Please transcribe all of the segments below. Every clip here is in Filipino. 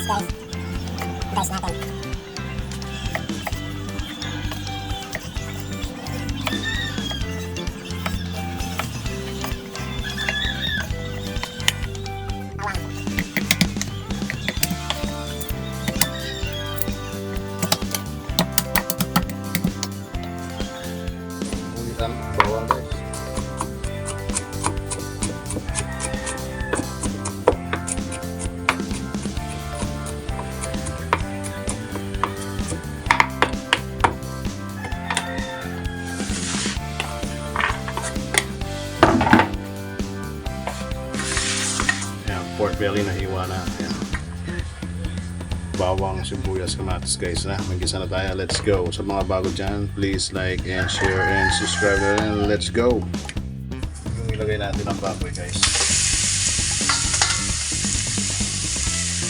guys. Guys natin. Bawang guys. Ayan, pork belly na hiwa na. Ayan. Bawang, sibuyas, kamatis guys na. Mag-isa na tayo. Let's go. Sa mga bago dyan, please like and share and subscribe and let's go. Yung ilagay natin ang baboy guys.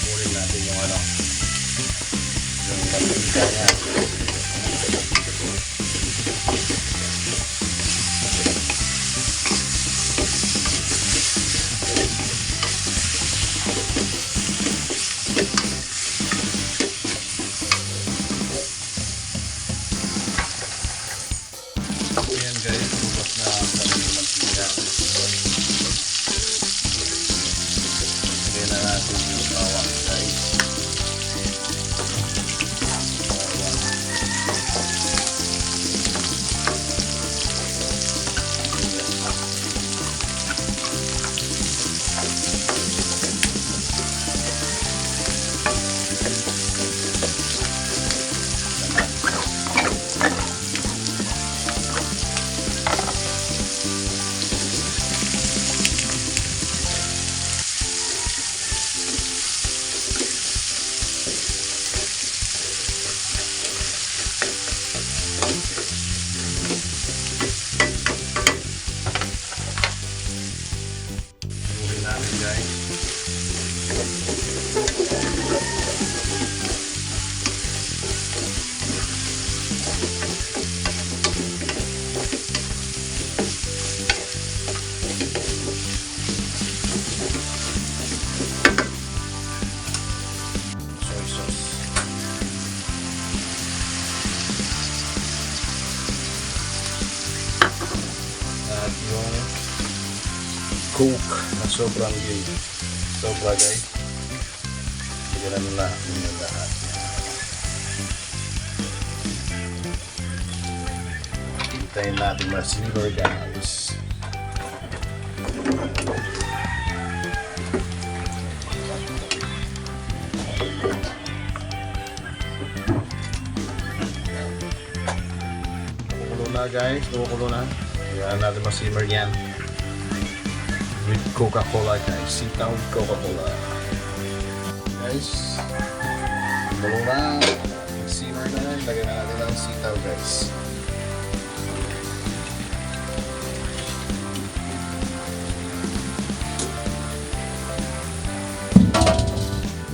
Purin natin yung ano. Yung pamilya niya. Ayan guys, bukas na kami ng mantika. Lagyan na natin yung bawang guys. Purin natin guys. Soy sauce. At yung coke na sobrang sobra guys. Bigyan na natin yung lahat. Hintayin natin ma-simmer guys. Kumukulo na guys, kumukulo na. Kaya natin ma-simmer yan. With Coca-Cola guys, Sitaw with Coca-Cola. Guys, kumulo na. Simmer na, lagyan na natin ang sitaw guys.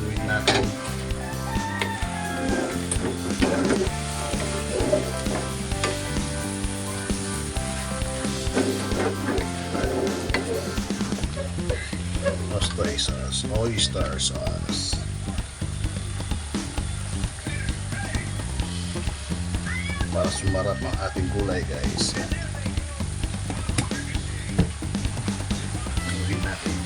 Luwin natin. Oyster sauce. Para sumarap ang ating gulay guys. Gawin natin.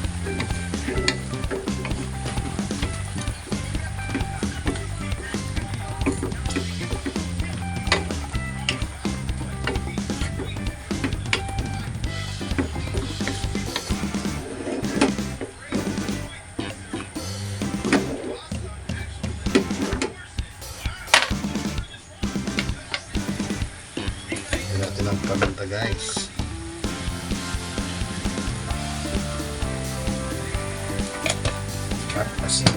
Natin ang paminta guys. At asin.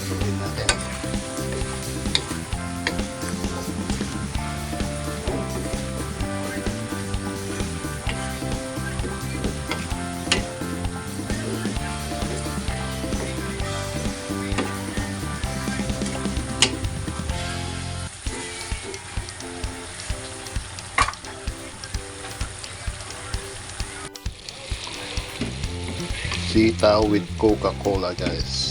Gawin natin. Sitaw with Coca-Cola, guys.